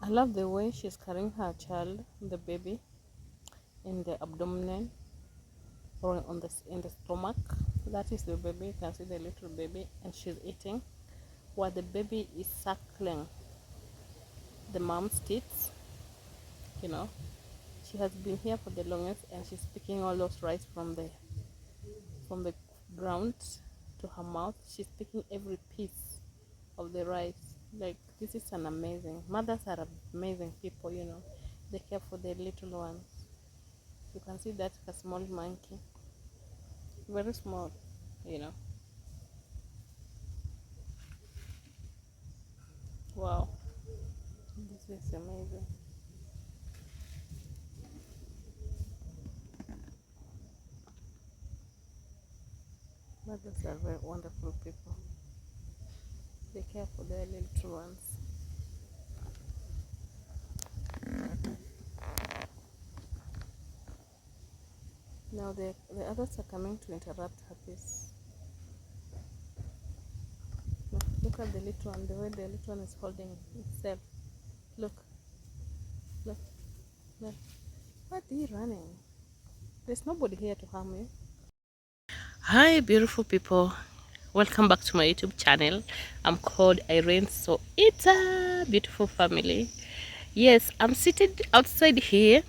I love the way she's carrying her child, the baby, in the abdomen or on the in the stomach. That is the baby. You can see the little baby, and she's eating, while the baby is suckling the mom's teeth. You know, she has been here for the longest, and she's picking all those rice from the ground to her mouth. She's picking every piece of the rice. Like, this is an amazing. Mothers are amazing people. They care for their little ones. You can see that a small monkey, very small. You know, wow, this is amazing. Mothers are very wonderful people. They care for their little ones. Now the others are coming to interrupt her peace. Look at the little one, the way the little one is holding itself. Look, look, look. What are you running? There's nobody here to harm you. Hi, beautiful people. Welcome back to my YouTube channel. I'm called Irene. So it's a beautiful family. Yes, I'm seated outside here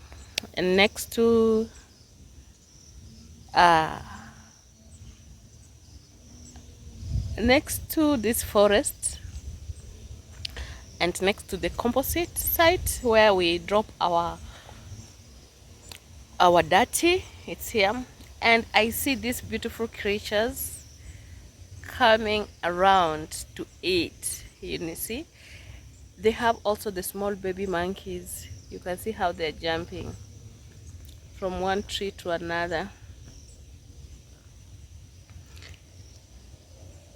and uh next to this forest and next to the composite site where we drop our dirty. It's here, and I see these beautiful creatures coming around to eat. See, they have also the small baby monkeys. You can see how they're jumping from one tree to another.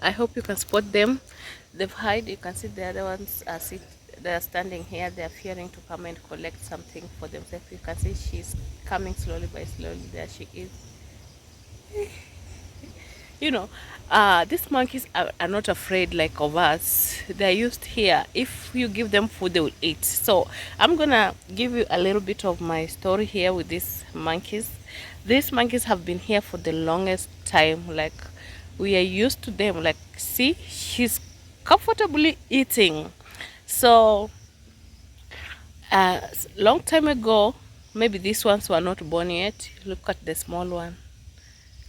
I hope you can spot them. They've hide. You can see the other ones they're standing here. They're fearing to come and collect something for themselves. You can see she's coming slowly by slowly. There she is. you know these monkeys are not afraid like of us. They're used here. If you give them food, they will eat. So I'm gonna give you a little bit of my story here with these monkeys. These monkeys have been here for the longest time. Like, we are used to them. Like, see, she's comfortably eating. So long time ago, maybe these ones were not born yet. Look at the small one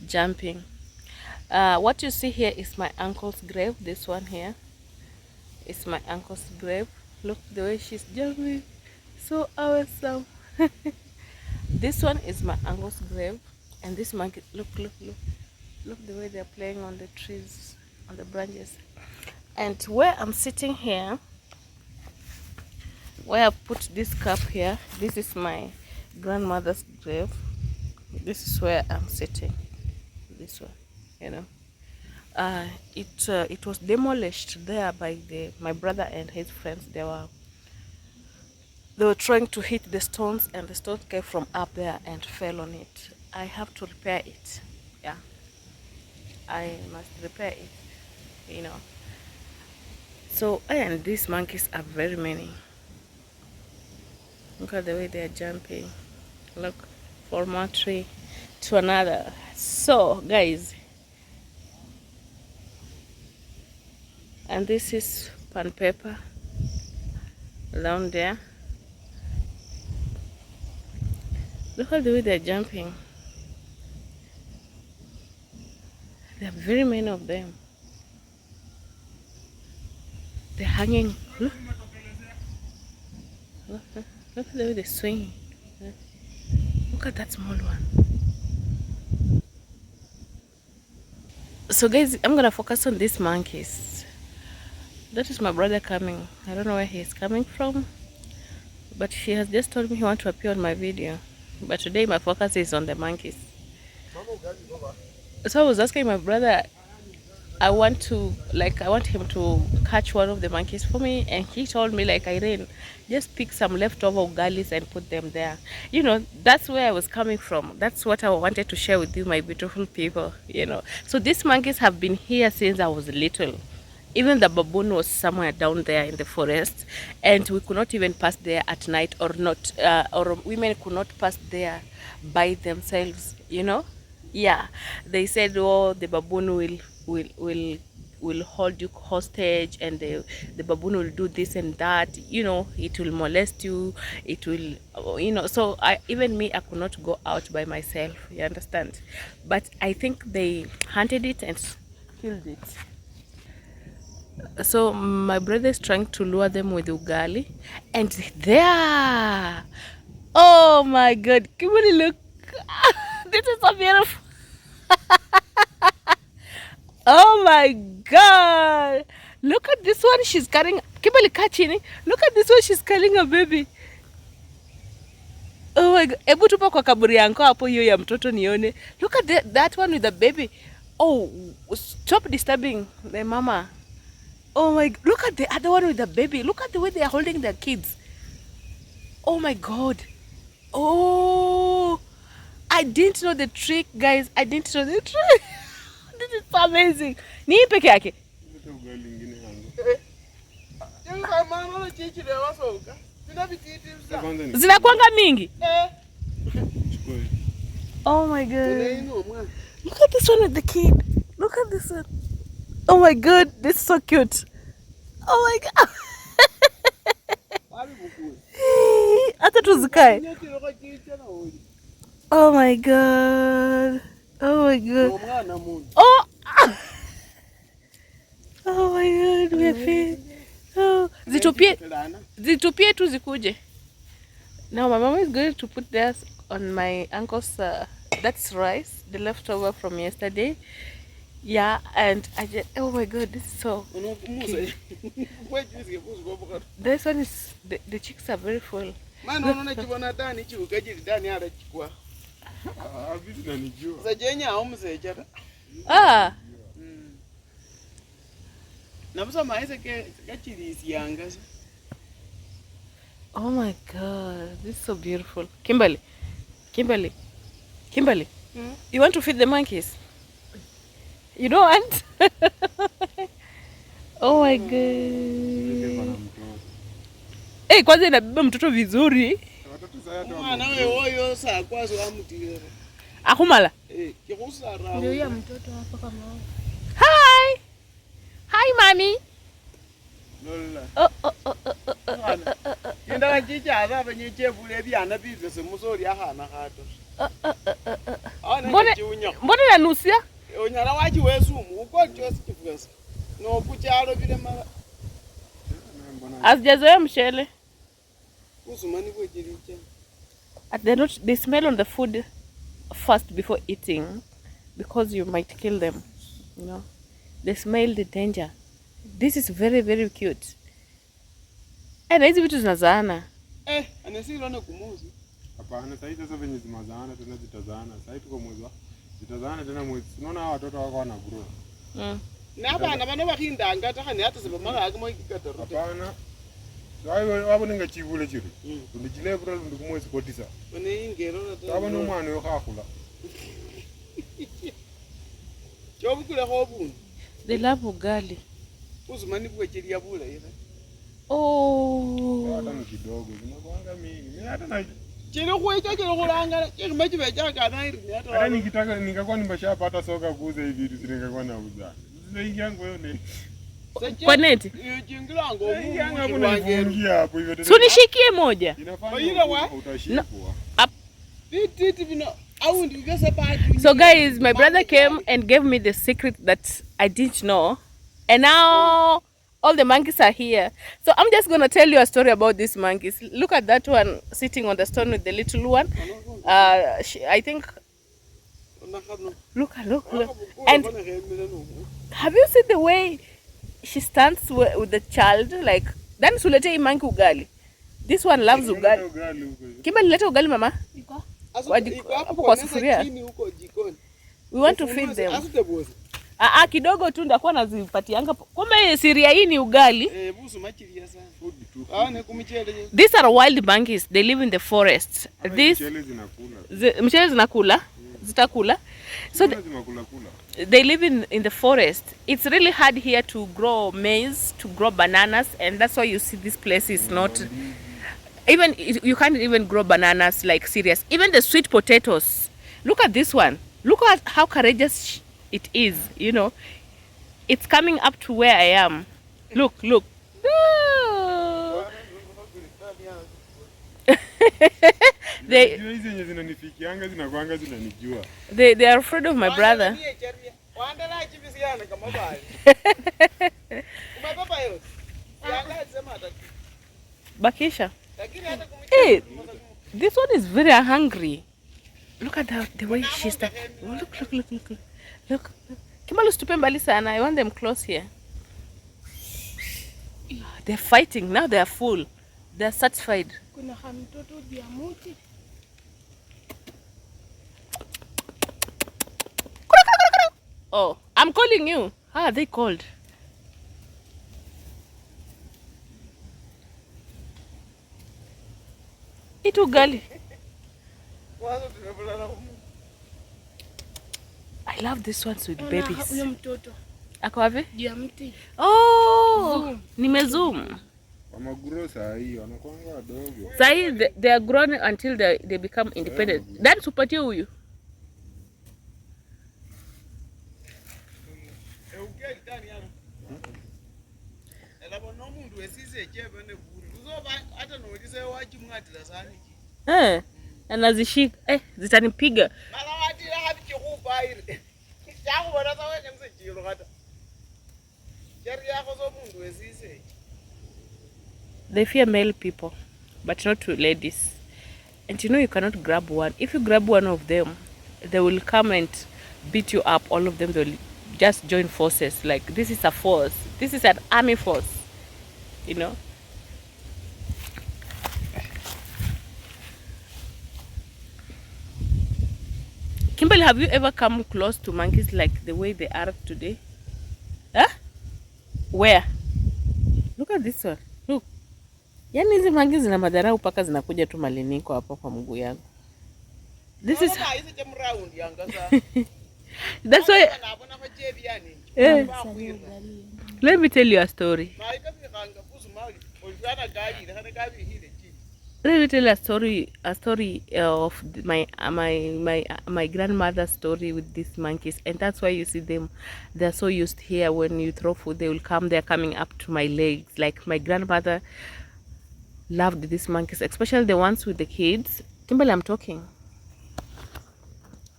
jumping. What you see here is my uncle's grave. This one here is my uncle's grave. Look the way she's jumping, so awesome. This one is my uncle's grave, and this monkey, look the way they're playing on the trees, on the branches. And where I'm sitting here, where I put this cup here, this is my grandmother's grave. This is where I'm sitting. This one, you know. It was demolished there by my brother and his friends. They were trying to hit the stones, and the stones came from up there and fell on it. I have to repair it. Yeah, I must repair it. So, and these monkeys are very many. Look at the way they are jumping. Look, from one tree to another. So, guys, and this is pan paper down there. Look at the way they're jumping. There are very many of them. They're hanging. Look at the way they swing. Look at that small one. So, guys, I'm gonna focus on these monkeys. That is my brother coming. I don't know where he's coming from, but he has just told me he wants to appear on my video. But today my focus is on the monkeys. So I was asking my brother, I want him to catch one of the monkeys for me, and he told me, like, Irene, just pick some leftover ugalis and put them there. That's where I was coming from. That's what I wanted to share with you, my beautiful people. So these monkeys have been here since I was little. Even the baboon was somewhere down there in the forest, and we could not even pass there at night, or not, or women could not pass there by themselves, you know. Yeah, they said, oh, the baboon will hold you hostage, and the baboon will do this and that, you know, it will molest you, it will, you know. So even me, I could not go out by myself, you understand. But I think they hunted it and killed it. So my brother is trying to lure them with ugali, and there, oh my god, Kimberly, look. This is so beautiful. Oh my god, look at this one, she's carrying. Kimberly, catching. Look at this one, she's carrying a baby. Oh my god, ebu tupa kwa kaburi yanko hapo hiyo ya mtoto nione. Look at that one with the baby. Oh, stop disturbing the mama. Oh my, look at the other one with the baby. Look at the way they are holding their kids. Oh my god. Oh, I didn't know the trick, guys. I didn't know the trick. This is so amazing. Ni peke yake. Zinakuanga mingi. Oh my god. Look at this one with the kid. Look at this one. Oh my god, this is so cute. Oh my god. Hata tuzikae. Oh my god. Oh my god. Oh. Oh my god, we are free. Oh, zitupie tu zikuje. Now my mom is going to put this on my uncle's that's rice, the leftover from yesterday. Yeah, and I just, oh my god, this is so cute. This one is, the chicks are very full. Ah. Oh my god, this is so beautiful. Kimberly, you want to feed the monkeys? You don't want? Oh my god. Hey, kwanza inabeba mtoto vizuri. Mwana wewe oyo saa kwazo amutire. Akumala? Ndio ya mtoto hapa kama. Hi. Hi mommy. Lola. Inda chicha aba banyiche bule byana bizese musori ahana hato. Mbona nanusia? Onyara wachi wesumu uko just kifugasa. No kuchalo bile mara. Asijazoea mshele. Usumani bwejiricha. They smell on the food first before eating, because you might kill them, you know. They smell the danger. This is very, very cute. Na hizi vitu zinazaana. Anasiri wana kumuzi. Hapana, sasa hizo venye zimazaana tena zitazaana. Sasa tuko mwezi wa zitazaana tena mwezi. Unaona hawa watoto wako wana grow. Na hapa na bana bakindanga hata hata sebamaka akimo ikikataro. Hapana. Wabo ninga chibule chiri. Ndijile bro ndikumwezi kotisa. Bone ingero na wabo nomwana yo khakula. Jobu kule khobu. They love ugali. Uzumani bwecheria bula ira. Oh. Hata kidogo zinakuanga mingi. Mimi hata na chero kuecha chero kulanga chero mechi becha kana iri hata. Hata nikitaka ningekuwa nimeshapata soka kuuza hivi vitu ningekuwa nauza. Zinaingia ngoyo nini? Kwa neti? Jingilango mungu hapo hivyo. Sunishikie moja. Utashikwa. So guys, my brother came and gave me the secret that I didn't know. And now all the monkeys are here. So I'm just going to tell you a story about these monkeys. Look at that one sitting on the stone with the little one. I think... Look. And have you seen the way she stands with the child? Like, then sulete monkey ugali. This one loves ugali. Kimba nilete ugali mama? Hapo kwa sufuria. We want to feed them. Kidogo tu ndakuwa nazipatianga. Kumbe siria hii ni ugali. These are wild monkeys. They live in the forest. These mchele zinakula. zitakula. So they live in the forest. It's really hard here to grow maize, to grow bananas, and that's why you see this place is not even, you can't even grow bananas, like serious. Even the sweet potatoes. Look at this one. Look at how courageous it is, you know. It's coming up to where I am. Look. No. they are afraid of my brother. Bakisha. Hey, this one is very hungry. Look at the way she's that. Look. Kimalo stupe mbali sana. I want them close here. They're fighting. Now they're full. They're satisfied. Oh, I'm calling you. How are they called? Eat ugali. I love this one with babies. Ako wapi? Oh, nimezoom. Sahi they are grown until they become independent. Then tupatie huyu. Anazishika zitanipiga. They fear male people, but not to ladies. And you know you cannot grab one. If you grab one of them, they will come and beat you up. All of them, they will just join forces. Like, this is a force. This is an army force. You know? Kimberly, have you ever come close to monkeys like the way they are today? Huh? Where? Look at this one. Look. Yani hizi monkeys zina madharau paka zinakuja tu maliniko hapo kwa mguu yangu. This is That's why let me tell you a story. Let me tell you a story of my grandmother's story with these monkeys, and that's why you see them. They're so used here. When you throw food, they will come. They're coming up to my legs. Like, my grandmother loved these monkeys, especially the ones with the kids. Kimberly, I'm talking.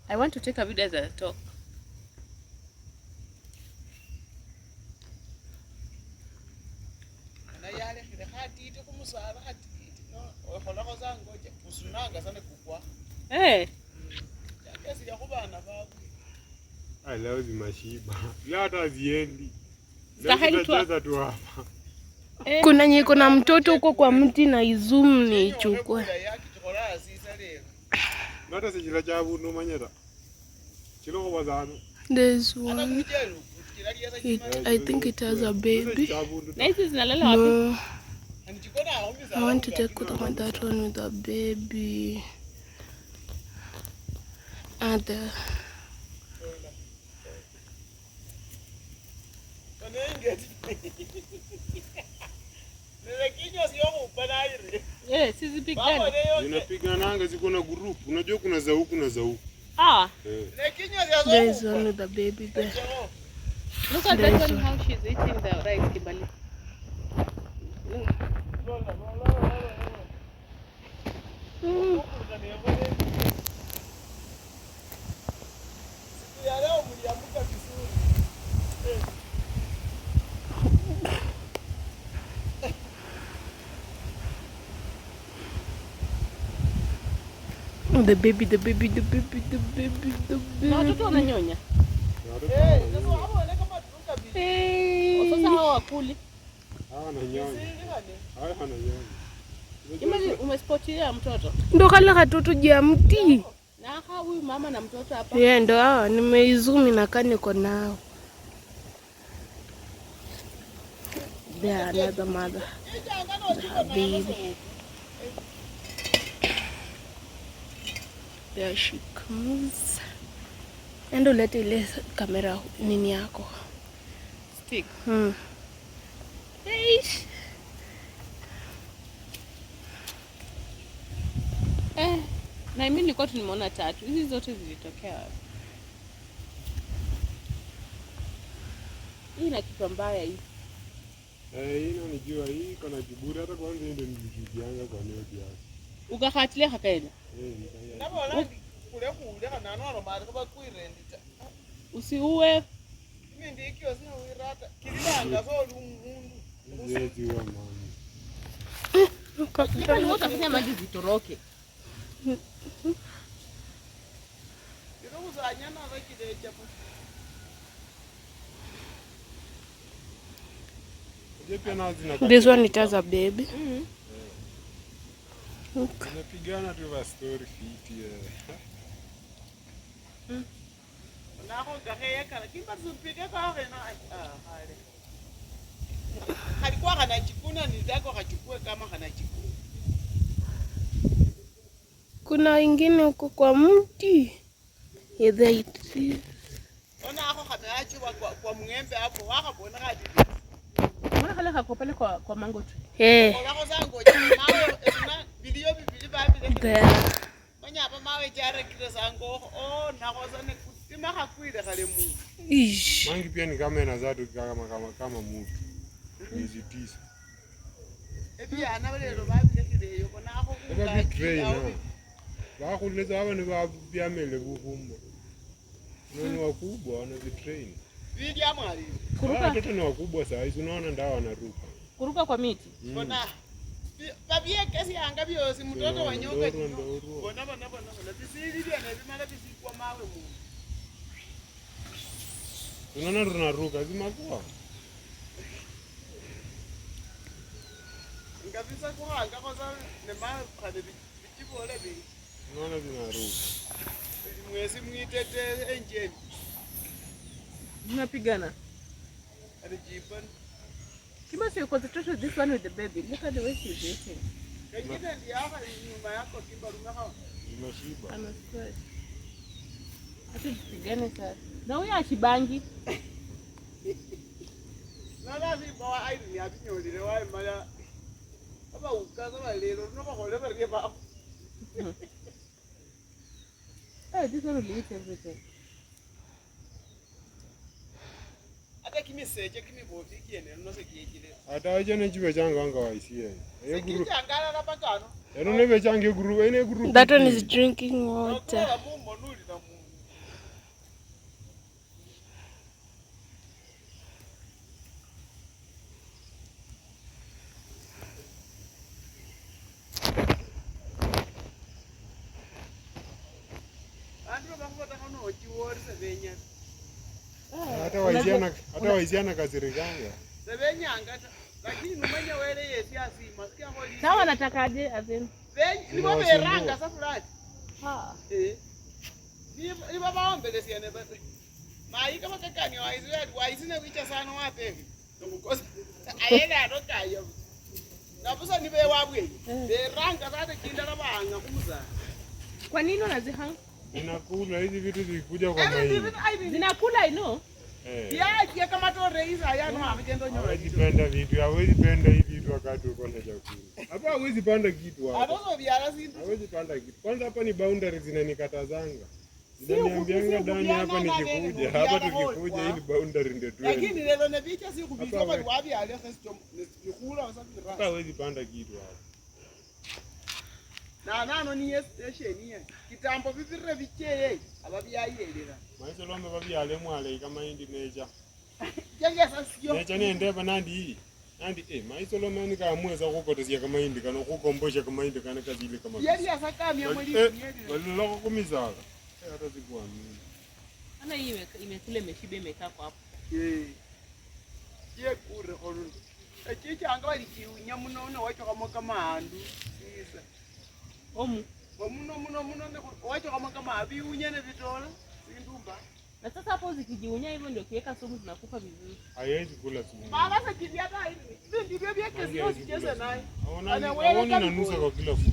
I want to take a video as I talk. Hey. I love mashiba. Lata ziendi. Kuna nye kuna mtoto huko kwa mti na izoom ni ichukue. Nata sijila chabu no manyera. Chilo kwa wazano. There's one. I think it has a baby. No. I want to take that one with a baby. And yes, hizi pigana. Zinapigana ziko na group. Unajua kuna za huku na za huku. There's one with a baby there. Look at that one, how she's eating the rice, Kimberly. The baby. Na watoto wananyonya. Sasa hawa wakuli. Kimberly, umespotia mtoto? Ndo kala katoto jia mti. Na huyu mama na mtoto hapa. Yeah, ndo hawa nimeizumi na kani kwa nao. There another mother. Her baby. There she comes. Enda ulete ile kamera nini yako. Stick. Eish. Na mimi nilikuwa tumeona 3. Hizi zote zilitokea wapi? Hii na kitu mbaya hii. Hii unanijua hii kuna kiburi hata kwanza ndio nilijianga kwa nini kiasi. Ukakatilia hakaenda. Nikaenda. Kule kule kana no mari kuba kuirendita. Usiue. Mimi ndikyo sina uirata. Kilanga so umundu. Zezi wa mama. Ndio utafanya maji zitoroke. Ndio kuzanyana zakide japo. This one it has a baby. Napigana tu va story fit. Nako gahe kana kimba zupige kwa hena hale. Halikuwa kana chikuna nitako kachukue kama kana chikuna. Kuna ingine huko kwa mti. Either Ona ako kameacho kwa mwembe hapo wakabona kati. Mbona kale kako pale kwa mango tree? Wako zango mawe sina video bibili babi there. Manyapa mawe jare kile zango nako zane kusima hakwile kale mu. Ish. Mangi pia ni kamera zatu kama mtu. Hizi tisa. Ebi ana balelo babi kile yoko nako Baba train. Bakuleza aba ni babyamele buvumbo. Nani wakubwa wana train. Video amali. Kuruka. Watoto ni wakubwa saa hizi unaona ndao wanaruka. Kuruka kwa miti. Bona babie kesi anga biosi mtoto wa nyoka. Bona bisiri dia na bimala bisikwa mawe mu. Unaona tunaruka zimakuwa. Ngabisa kuhanga kosa ne mawe kade bichibole bi. Unaona zinaruka. Mwezi mwitete enjeni. Mnapigana. Alijipan. Kimba so concentrate with this one with the baby. Look at the way she's eating. Kengine ndio hapa nyuma yako kimba rumaka. Imeshiba. I'm afraid. Ati tupigane sasa. Na huyu ashibangi. Na lazima bawa aidu ni abinyolile wae mala. Aba ukaza balelo no bakole barike ba. This one will eat everything. Ata kimiseje kimibofi kiene no se kiejile. Ata aje ne chiwe changa anga waisie. Guru changala na bakano. Eno ne bechange guru ene guru. That one is drinking water. Kwa mumbo nuli na mungu. Andro bakho takano ochiwori sebenya. Hata waisiana kasirikanga. Sebenyanga lakini umenya wele yesi asima sikia holi. Sawa wanatakaje azin? Ni baba ranga safurati. Ni baba ombele siane basi. Mai kama kakani waisi na wicha sana wapi hivi. Ngokosa ayela rokayo. Nabusa ni be wabwe. Be ranga sasa kinda na banga kumuza. Kwa nini unazihanga? Inakula hizi vitu zikuja kwa maini. Zinakula I know. Ya kama to reisa ya no avitendo nyoa. Hawezi penda vitu, hawezi penda hivi vitu wakati uko na chakula. Hapa hawezi panda kitu hapa. Adozo biara zindu. Hawezi panda kitu. Kwanza hapa ni boundaries zinanikatazanga. Zinaniambianga ndani hapa nikikuja. Hapa tukikuja hii boundary ndio tu. Lakini lelo na bicha si kubizo kwa wapi ale sasa nikula wasafi Hapa ranga. hawezi panda kitu hapa. Na nano ni station ye. Kitambo bibirre bicheye ababyayelera. Maisha lombe babyale mwale kama indi neja. Kenge sasio. Neja ne ndeba nandi. Nandi maisha lombe ni kamweza kukotesia kama indi kana kukombosha kama indi kana kazi ile kama. Yeli asakamia mweli yeli. Waliloko kumizala. Hata sikuwa mimi. Ana hii imekula imeshiba imekaa kwa hapo. Ye kure holundu. Echicha anga bali kiunya muno wacho kama handu. Sisa. Omu. Muno wacho kama abiunya ne vitola. Sindumba. Na sasa hapo zikijiunya hivyo ndio kiweka sumu zinakufa vizuri. Haiwezi kula sumu. Baba sasa kidia hata hivi. Ndio vyake sio sicheze naye. Aona na nusa kwa kila fu.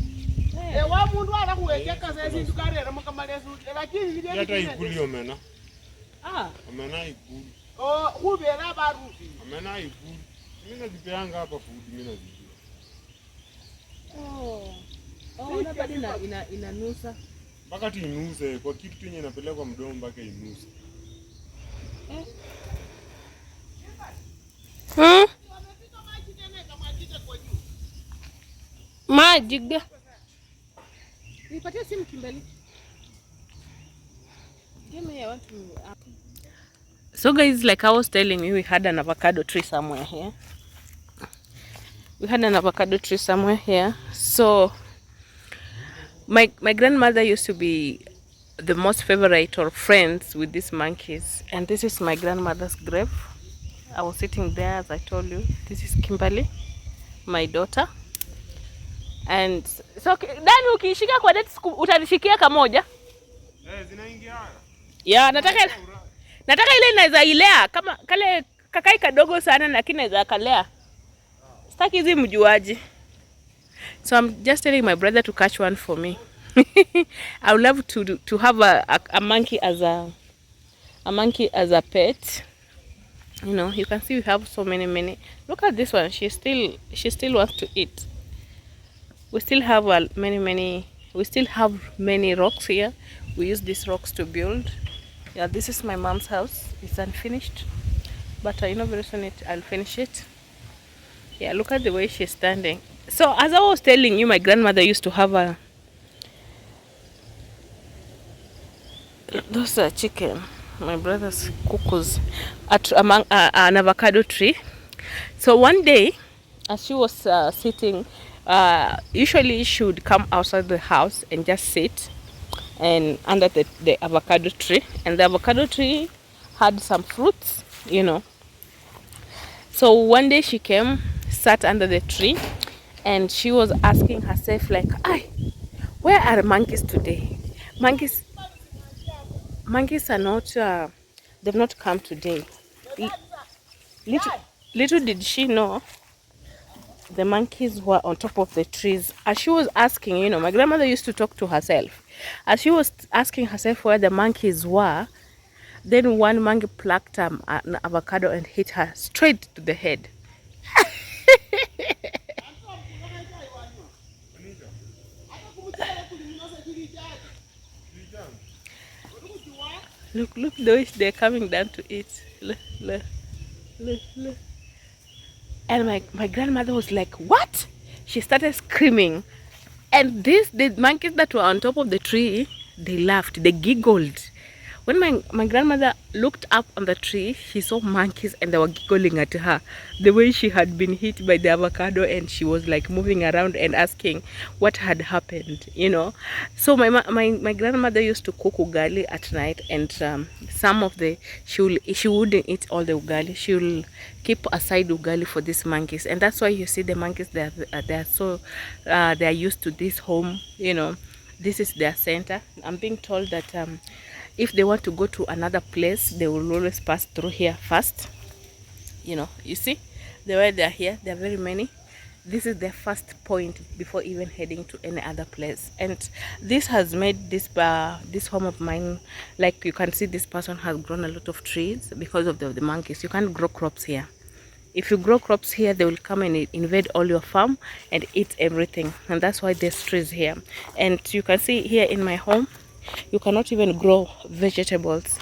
Wa mundu ala kuwekeka sasa sindukare kama lesu. Lakini ndio hata ikulio mena. Amenaikula. Oh, ubera barufi. Amenaikula. Mimi nazipeanga hapa food, mimi nazijua. Na bado inanusa. Mpaka tinuse kwa kitu yenye inapelekwa mdomo mpaka inuse. Maji. Nipatie simu Kimbeli. Give me one to. So guys, like I was telling you, we had an avocado tree somewhere here. So my grandmother used to be the most favorite or friends with these monkeys, and this is my grandmother's grave. I was sitting there, as I told you. This is Kimberly, my daughter. And so Dani, ukishika kwa date utanishikia kamoja? Zinaingia. Yeah, nataka ile inaweza ilea kama kale kakai kadogo sana, lakini inaweza kalea. Sitaki hizi mjuaji. So I'm just telling my brother to catch one for me. I would love to have a monkey as a pet. You know, you can see we have so many. Look at this one. She still wants to eat. We still have many. We still have many rocks here. We use these rocks to build. Yeah, this is my mom's house. It's unfinished, but I know very soon I'll finish it. Yeah, look at the way she's standing. So as I was telling you, my grandmother used to have those are chicken, my brother's cuckoos, among an avocado tree. So one day, as she was sitting, usually she would come outside the house and just sit and under the avocado tree, and the avocado tree had some fruits, you know. So one day she came, sat under the tree, and she was asking herself like, where are monkeys today? Monkeys are not, they've not come today. Little did she know, the monkeys were on top of the trees. As she was asking, you know, my grandmother used to talk to herself. As she was asking herself where the monkeys were, then one monkey plucked an avocado and hit her straight to the head. Look the way they're coming down to eat. Look. And my grandmother was like, what? She started screaming. And the monkeys that were on top of the tree, they laughed, they giggled. When my grandmother looked up on the tree, she saw monkeys and they were giggling at her. The way she had been hit by the avocado, and she was like moving around and asking what had happened, you know. So my grandmother used to cook ugali at night, and some of she wouldn't eat all the ugali. She will keep aside ugali for these monkeys, and that's why you see the monkeys they are used to this home, you know. This is their center. I'm being told that if they want to go to another place, they will always pass through here first. You know, you see the way they are here, there are very many. This is their first point before even heading to any other place. And this has made this home of mine, like you can see, this person has grown a lot of trees because of the monkeys. You can't grow crops here. If you grow crops here, they will come and invade all your farm and eat everything. And that's why there's trees here. And you can see here in my home, you cannot even grow vegetables.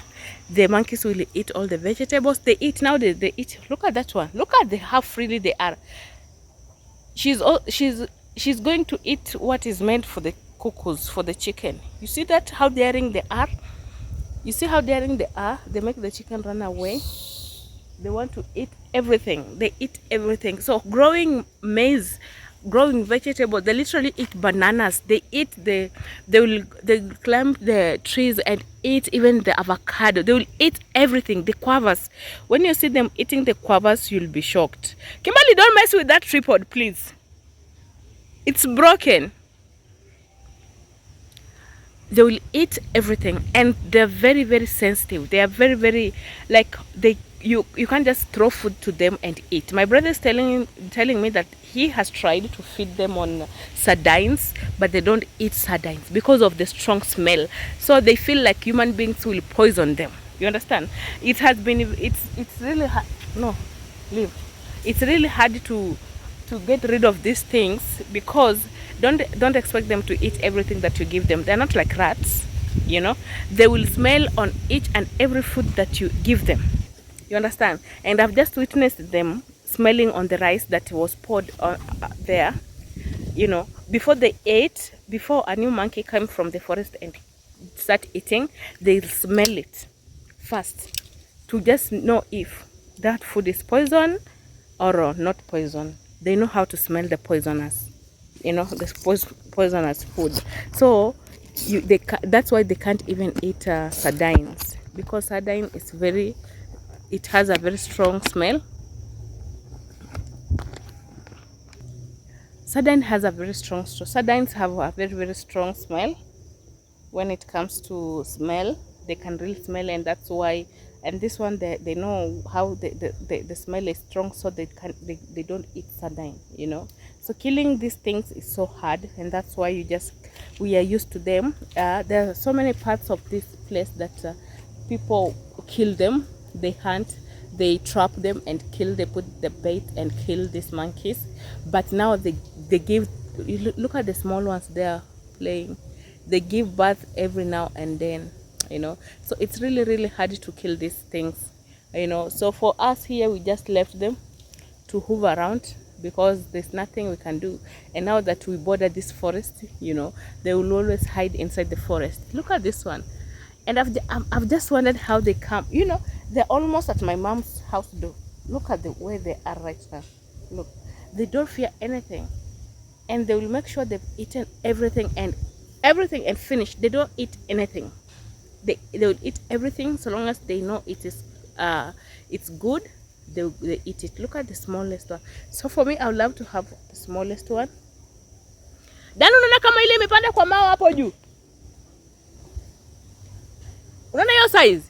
The monkeys will eat all the vegetables. They eat now. They eat. Look at that one. Look at how freely they are. She's going to eat what is meant for the cuckoos, for the chicken. You see that, how daring they are? You see how daring they are? They make the chicken run away. They want to eat everything. They eat everything. So growing maize, growing vegetables, they literally eat bananas. They will climb the trees and eat even the avocado. They will eat everything. The guavas. When you see them eating the guavas, you'll be shocked. Kimberly, don't mess with that tripod, please. It's broken. They will eat everything, and they're very, very sensitive. They are very, very, like, you can't just throw food to them and eat. My brother is telling me that he has tried to feed them on sardines, but they don't eat sardines because of the strong smell. So they feel like human beings will poison them. You understand? It's really hard. No, leave. It's really hard to get rid of these things, because don't expect them to eat everything that you give them. They're not like rats, you know. They will smell on each and every food that you give them. You understand? And I've just witnessed them smelling on the rice that was poured there. You know, before they ate, before a new monkey came from the forest and start eating, they'll smell it first to just know if that food is poison or not poison. They know how to smell the poisonous, you know, the poisonous food. So that's why they can't even eat sardines, because sardine is very, it has a very strong smell. Sardines have a very, very strong smell. When it comes to smell, they can really smell, and that's why. And this one, they know how the smell is strong, so they don't eat sardine, you know. So killing these things is so hard, and that's why we are used to them. There are so many parts of this place that people kill them. They hunt, they trap them and kill. They put the bait and kill these monkeys. But now they give. Look at the small ones there playing. They give birth every now and then, you know. So it's really, really hard to kill these things, you know. So for us here, we just left them to hoover around, because there's nothing we can do. And now that we border this forest, you know, they will always hide inside the forest. Look at this one. And I've just wondered how they come, you know. They're almost at my mom's house door. Look at the way they are right now. Look, they don't fear anything, and they will make sure they've eaten everything and finished. They don't eat anything. They will eat everything, so long as they know it's good. They eat it. Look at the smallest one. So for me, I would love to have the smallest one. Dan, unaona kama ile imepanda kwa mao hapo juu? Unaona hiyo size?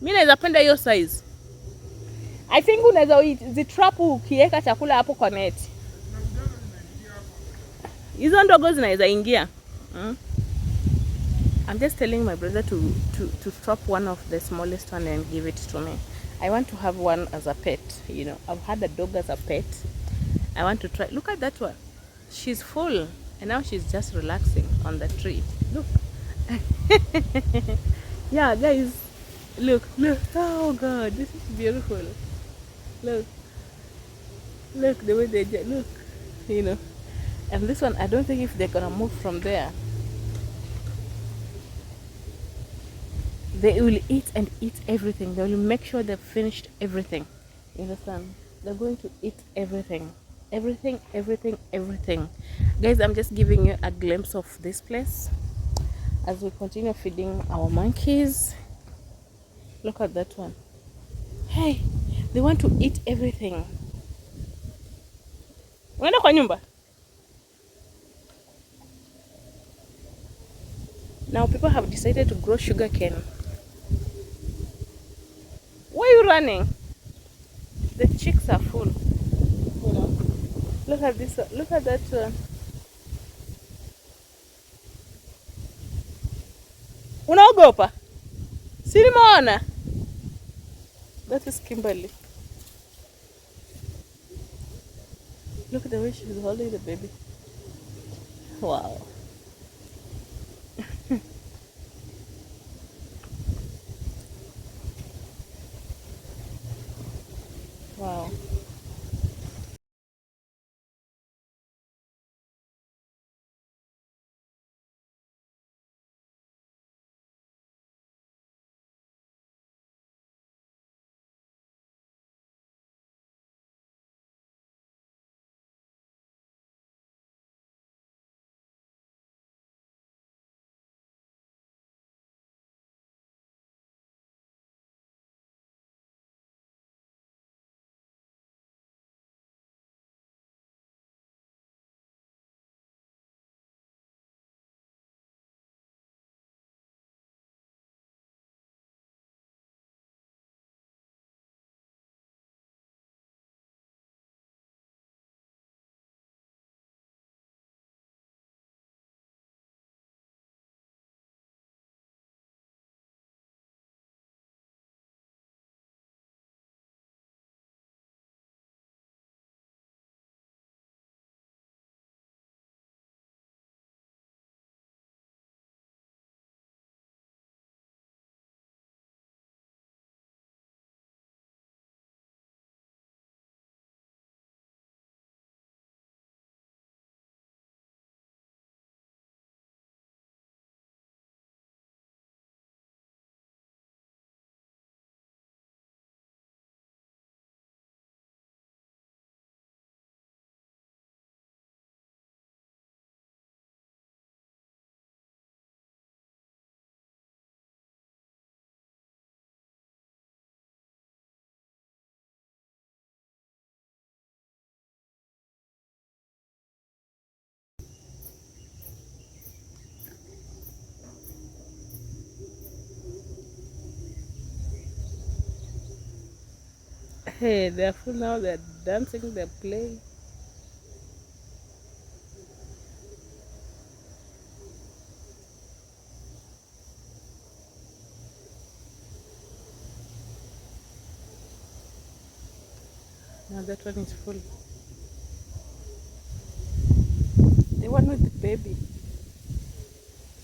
Mimi naweza penda hiyo size. I think unaweza zitrap ukiweka chakula hapo kwa net. Hizo ndogo zinaweza ingia. I'm just telling my brother to trap one of the smallest one and give it to me. I want to have one as a pet, you know. I've had a dog as a pet. I want to try. Look at that one. She's full, and now she's just relaxing on the tree. Look. Yeah, guys. Look. Oh God, this is beautiful. Look the way they look, you know. And this one, I don't think if they're gonna move from there. They will eat and eat everything. They will make sure they've finished everything. You understand? They're going to eat everything. Everything. Guys, I'm just giving you a glimpse of this place as we continue feeding our monkeys. Look at that one. Hey, they want to eat everything. Unaenda kwa nyumba? Now people have decided to grow sugar cane. Why are you running? The chicks are full. You know. Look at this one. Look at that one. Unaogopa? Si nimeona? That is Kimberly. Look at the way she's holding the baby. Wow. Wow. Hey, they're full now. They're dancing. They're playing. Now that one is full. The one with the baby.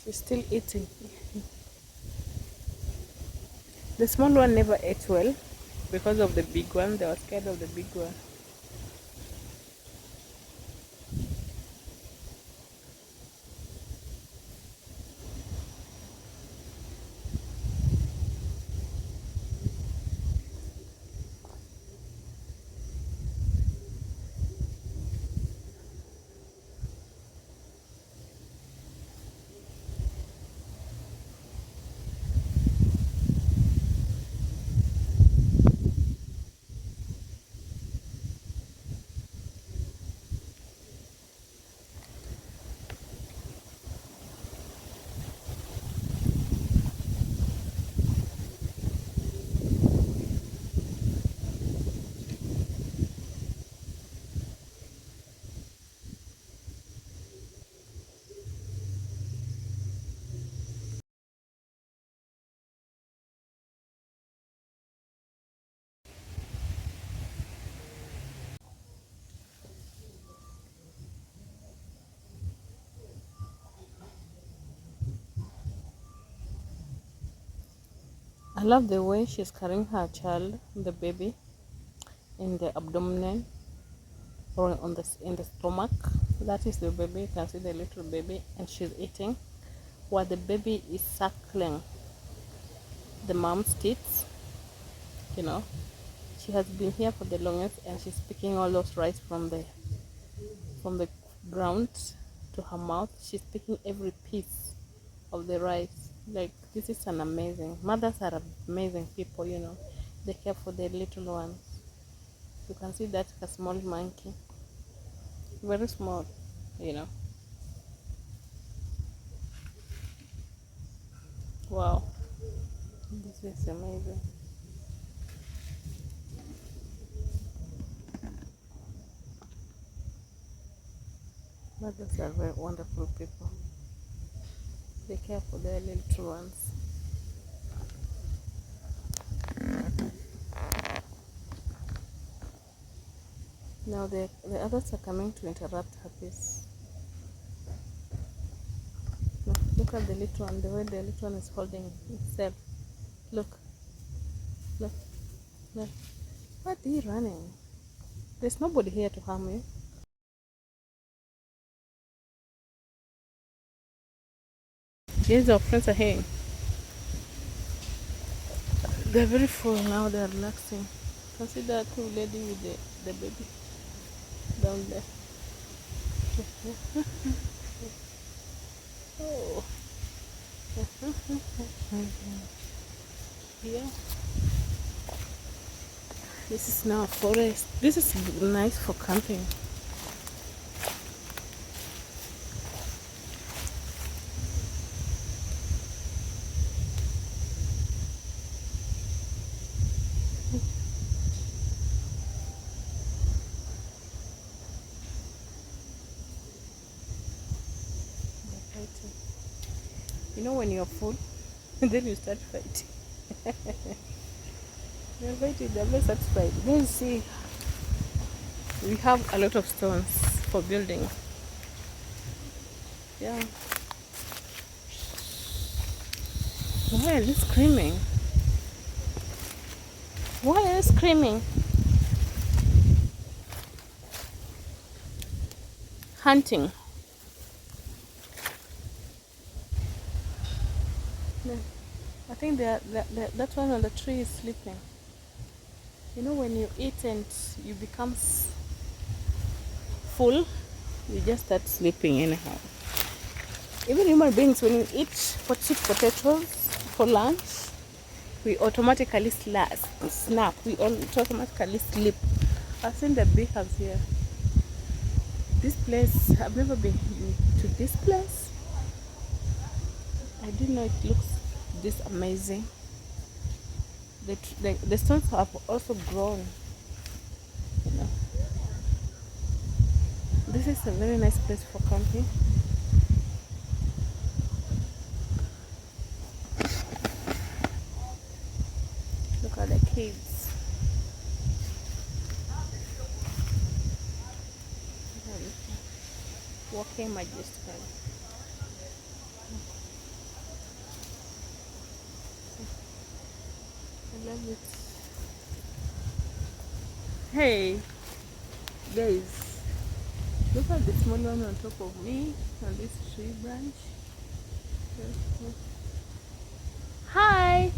She's still eating. The small one never ate well because of the big one. They were scared of the big one. I love the way she's carrying her child, the baby, in the abdomen or on the in the stomach. That is the baby. You can see the little baby, and she's eating, while the baby is suckling the mom's teeth. You know, she has been here for the longest, and she's picking all those rice from the ground to her mouth. She's picking every piece of the rice. Like, this is an amazing. Mothers are amazing people. You know, they care for their little ones. You can see that a small monkey, very small. You know, wow, this is amazing. Mothers are very wonderful people. They care for their little ones. Now the others are coming to interrupt her peace. Look at the little one, the way the little one is holding itself. Look, look, look. What are you running? There's nobody here to harm you. Yes, our friends are here. They're very full now, they're relaxing. Can see that two lady with the baby down there. Oh. Yeah. This is now a forest. This is nice for camping. You know, when you're full, then you start fighting. You're fighting, they're not satisfied. Then you see, we have a lot of stones for building. Yeah. Why are you screaming? Why are you screaming? Hunting. No. I think that one on the tree is sleeping. You know, when you eat and you become full, you just start sleeping anyhow. Even human beings, when we eat sweet potatoes for lunch, we automatically snap. We automatically sleep. I've seen the beehives here. This place, I've never been to this place. I didn't know it looks this amazing. The stones have also grown This is a very nice place for camping. Look at the kids. Walking majestically. I love it. Hey guys, look at the small one on top of me on this tree branch. Hi!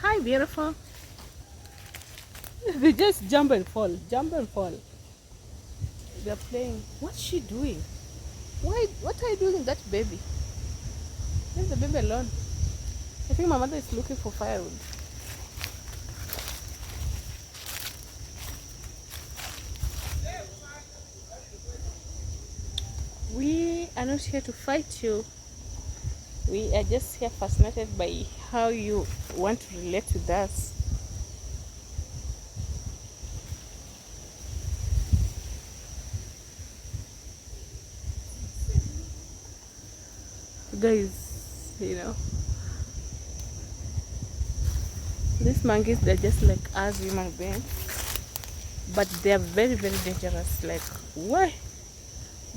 Hi, beautiful. They just jump and fall, jump and fall. They're playing. What's she doing? Why? What are you doing with that baby? Leave the baby alone. I think my mother is looking for firewood. We are not here to fight you. We are just here fascinated by how you want to relate with us. Guys, you know, these monkeys, they're just like us human beings, but they're very, very dangerous. Like, why?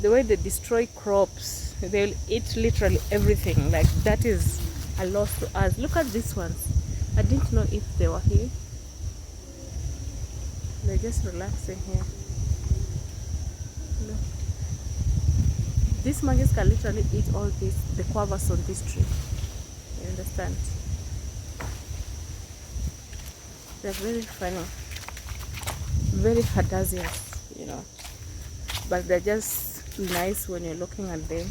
The way they destroy crops, they'll eat literally everything. Like, that is a loss to us. Look at these ones. I didn't know if they were here. They're just relaxing here. Look. These monkeys can literally eat all this, the guavas on this tree. You understand? They're very funny, very audacious, you know. But they're just nice when you're looking at them,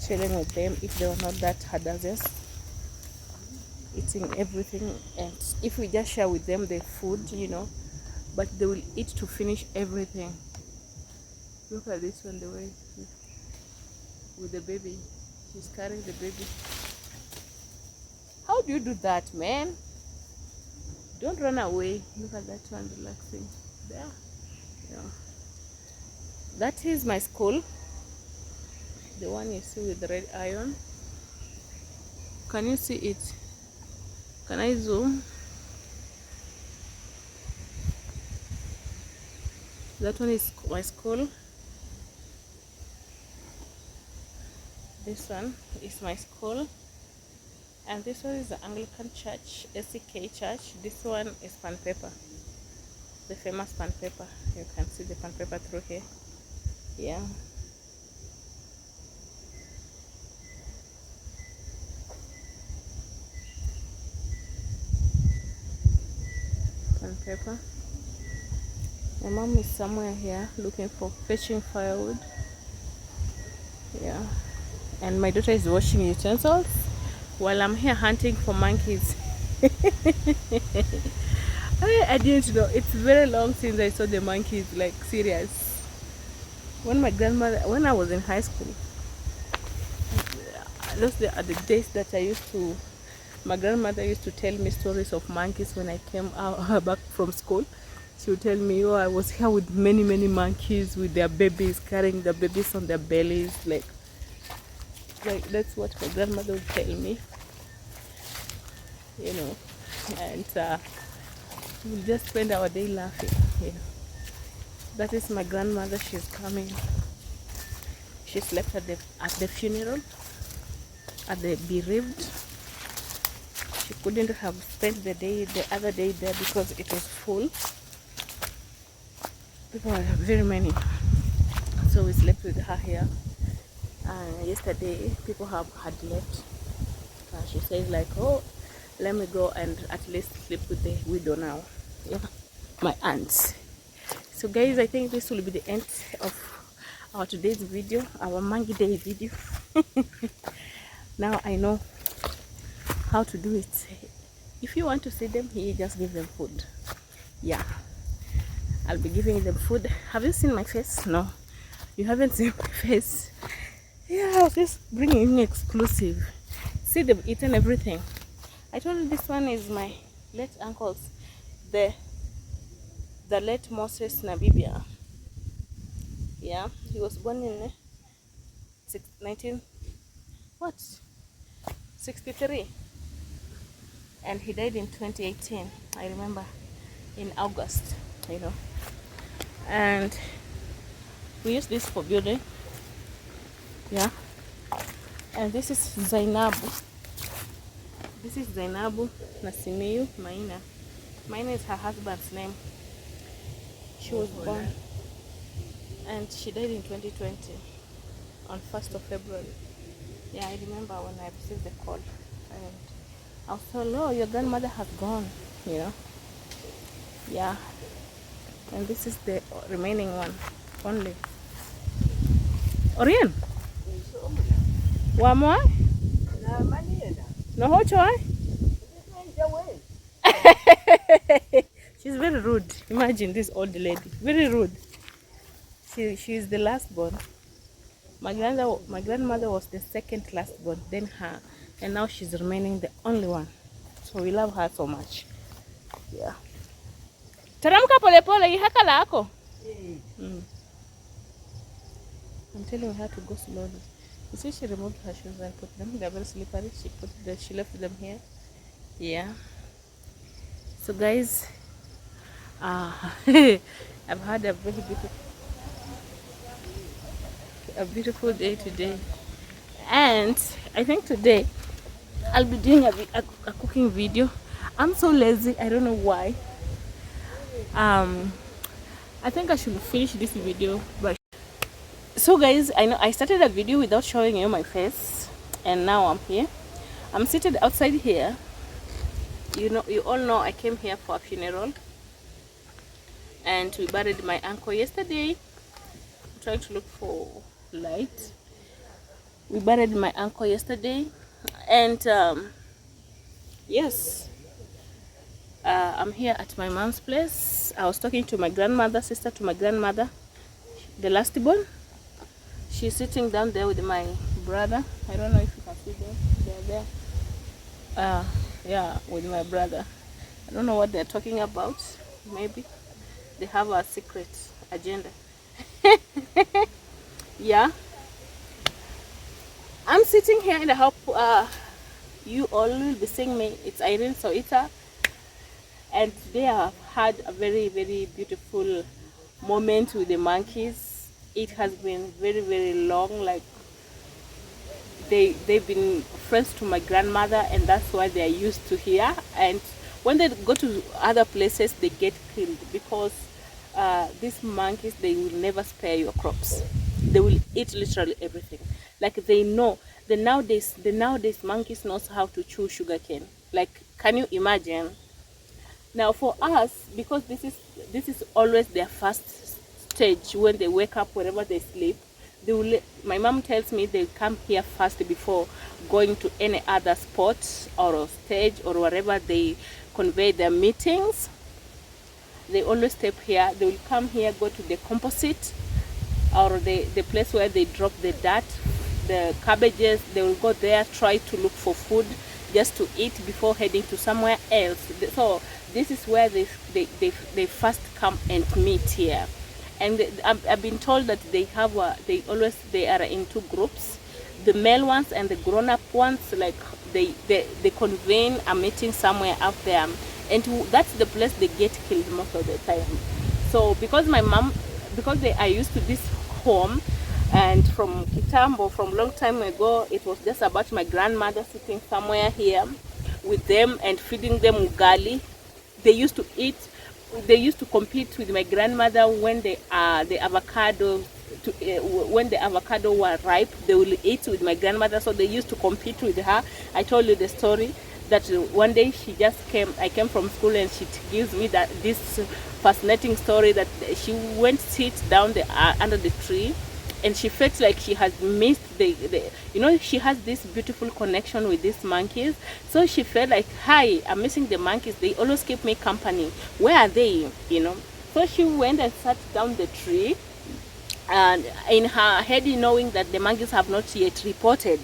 chilling with them. If they were not that audacious, eating everything, and if we just share with them the food, you know, but they will eat to finish everything. Look at this one, the way with the baby. She's carrying the baby. How do you do that, man? Don't run away. Look at that one relaxing there. Yeah. That is my school, the one you see with the red iron. Can you see it? Can I zoom? That one is my school. This one is my school, and this one is the Anglican Church, SCK Church. This one is pan paper, the famous pan paper. You can see the pan paper through here. Yeah. Pan paper. My mom is somewhere here looking for fetching firewood. Yeah. And my daughter is washing utensils while I'm here hunting for monkeys. I didn't know. It's very long since I saw the monkeys, like serious. When I was in high school, those are the days that my grandmother used to tell me stories of monkeys when I came out back from school. She would tell me, oh, I was here with many, many monkeys with their babies, carrying the babies on their bellies, like that's what my grandmother would tell me, you know. And we'll just spend our day laughing, you know. That is my grandmother. She's coming. She slept at the funeral, at the bereaved. She couldn't have spent the other day there because it was full. People are very many, so we slept with her here. Yesterday people had left. She says like, oh, let me go and at least sleep with the widow now. Yeah, my aunt. So guys, I think this will be the end of our today's video, our monkey day video. Now I know how to do it. If you want to see them here, just give them food. Yeah, I'll be giving them food. Have you seen my face? No, you haven't seen my face. Yeah, I was just bringing in exclusive. See, they've eaten everything. I told you this one is my late uncle's, the late Moses Nabibia. Yeah, he was born in 19 what 63, and he died in 2018. I remember in August, you know. And we use this for building. Yeah. And this is Zainabu. This is Zainabu Nasimiyu Maina. Maina is her husband's name. She was born and she died in 2020 on 1st of February. Yeah, I remember when I received the call and I was told, oh, your grandmother has gone, you know. Yeah. And this is the remaining one only. Orion? Wamwa? No hocho? She's very rude. Imagine this old lady. Very rude. She's the last born. My grandmother was the second last born, then her, and now she's remaining the only one. So we love her so much. Yeah. Taramka pole pole, ihaka lako. I'm telling her to go slowly. You see, she removed her shoes and put them. They're very slippery. She left them here. Yeah. So guys, I've had a very beautiful day today, and I think today I'll be doing a cooking video. I'm so lazy. I don't know why. I think I should finish this video, but so guys, I know I started a video without showing you my face, and now I'm here. I'm seated outside here. You know, you all know I came here for a funeral, and we buried my uncle yesterday. I'm trying to look for light. We buried my uncle yesterday, and yes, I'm here at my mom's place. I was talking to my grandmother, sister to my grandmother, the last born. She's sitting down there with my brother. I don't know if you can see them. They're there. Yeah, with my brother. I don't know what they're talking about. Maybe they have a secret agenda. Yeah. I'm sitting here in the hope you all will be seeing me. It's Irene Soita, and today I've had a very, very beautiful moment with the monkeys. It has been very, very long. Like they've been friends to my grandmother, and that's why they are used to here. And when they go to other places, they get killed because these monkeys, they will never spare your crops. They will eat literally everything. Like they know. The nowadays monkeys knows how to chew sugarcane. Like, can you imagine? Now for us, because this is always their first stage when they wake up, wherever they sleep, they will. My mom tells me they come here first before going to any other spot or stage or wherever they convey their meetings. They always step here. They will come here, go to the composite or the place where they drop the dirt, the cabbages. They will go there, try to look for food just to eat before heading to somewhere else. So this is where they first come and meet here. And I've been told that they are in two groups, the male ones and the grown-up ones. Like they convene a meeting somewhere out there, and that's the place they get killed most of the time. So because they are used to this home, and from Kitambo, from long time ago, it was just about my grandmother sitting somewhere here with them and feeding them ugali. They used to eat. They used to compete with my grandmother when the avocado were ripe. They will eat with my grandmother, so they used to compete with her. I told you the story that one day I came from school, and she gives me this fascinating story that she went sit down under the tree, and she felt like she has missed she has this beautiful connection with these monkeys. So she felt like, hi, I'm missing the monkeys. They always keep me company. Where are they? So she went and sat down the tree, and in her head, knowing that the monkeys have not yet reported.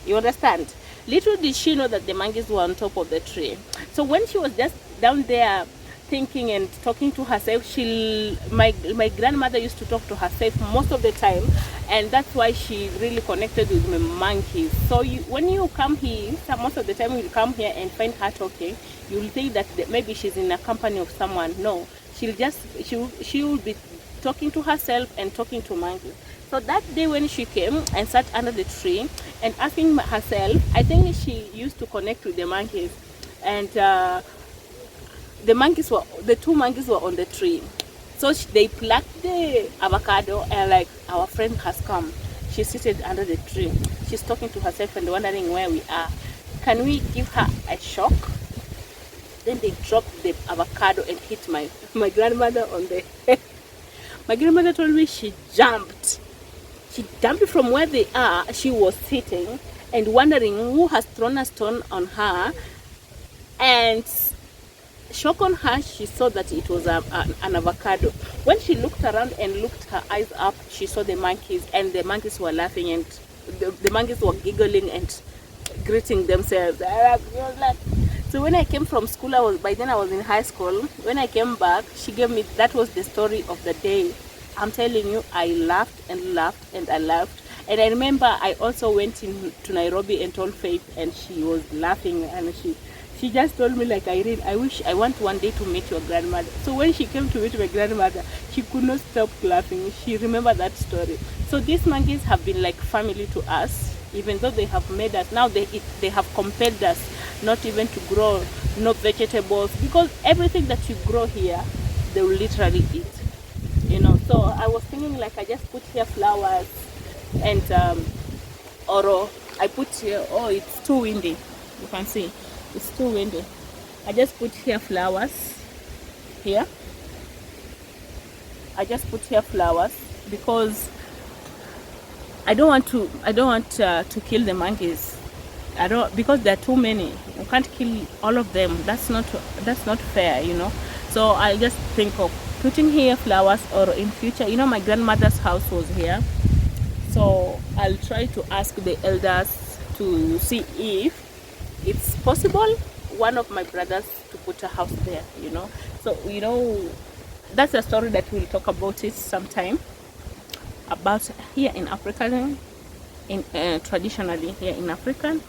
You understand? Little did she know that the monkeys were on top of the tree. So when she was just down there thinking and talking to herself. My grandmother used to talk to herself most of the time, and that's why she really connected with the monkeys. So when you come here, most of the time you come here and find her talking, you'll think that maybe she's in a company of someone. No, she will be talking to herself and talking to monkeys. So that day when she came and sat under the tree and asking herself, I think she used to connect with the monkeys, and the two monkeys were on the tree. So they plucked the avocado, and like, our friend has come. She's seated under the tree. She's talking to herself and wondering where we are. Can we give her a shock? Then they dropped the avocado and hit my grandmother on the head. My grandmother told me she jumped. She jumped from where they are. She was sitting and wondering who has thrown a stone on her. And shock on her, she saw that it was an avocado. When she looked around and looked her eyes up, she saw the monkeys, and the monkeys were laughing, and the monkeys were giggling and greeting themselves. So when I came from school, by then I was in high school. When I came back, she gave me, that was the story of the day. I'm telling you, I laughed and laughed and I laughed. And I remember I also went to Nairobi and told Faith, and she was laughing, and she just told me, like, Irene, I want one day to meet your grandmother. So when she came to meet my grandmother, she could not stop laughing. She remembered that story. So these monkeys have been like family to us, even though they have made us, now they have compelled us not even to grow no vegetables, because everything that you grow here, they will literally eat. So I was thinking, like, I just put here flowers and oro. I put here, oh, it's too windy. You can see, it's too windy. I just put here flowers here. I just put here flowers because I don't want to kill the monkeys. Because there are too many. You can't kill all of them. That's not fair, So I just think of putting here flowers, or in future, my grandmother's house was here. So I'll try to ask the elders to see if it's possible, one of my brothers, to put a house there, So, that's a story that we'll talk about it sometime, about here in African, traditionally here in African,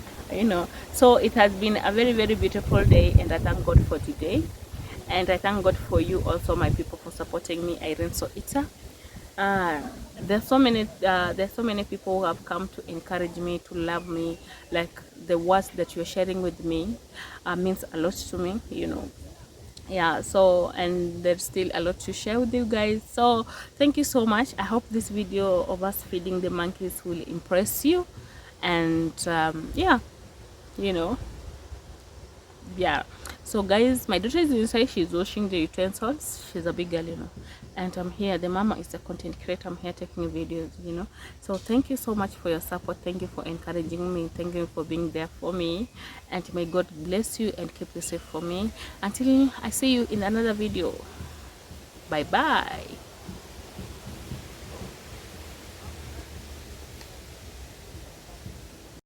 So it has been a very, very beautiful day, and I thank God for today. And I thank God for you also, my people, for supporting me, Irene Soita. There's so many people who have come to encourage me, to love me. Like, the words that you're sharing with me means a lot to me, Yeah, so, and there's still a lot to share with you guys. So thank you so much. I hope this video of us feeding the monkeys will impress you. And yeah, yeah. So guys, my daughter is inside. She's washing the utensils. She's a big girl, and I'm here. The mama is a content creator. I'm here taking videos, So thank you so much for your support. Thank you for encouraging me. Thank you for being there for me, and may God bless you and keep you safe for me. Until I see you in another video. Bye bye.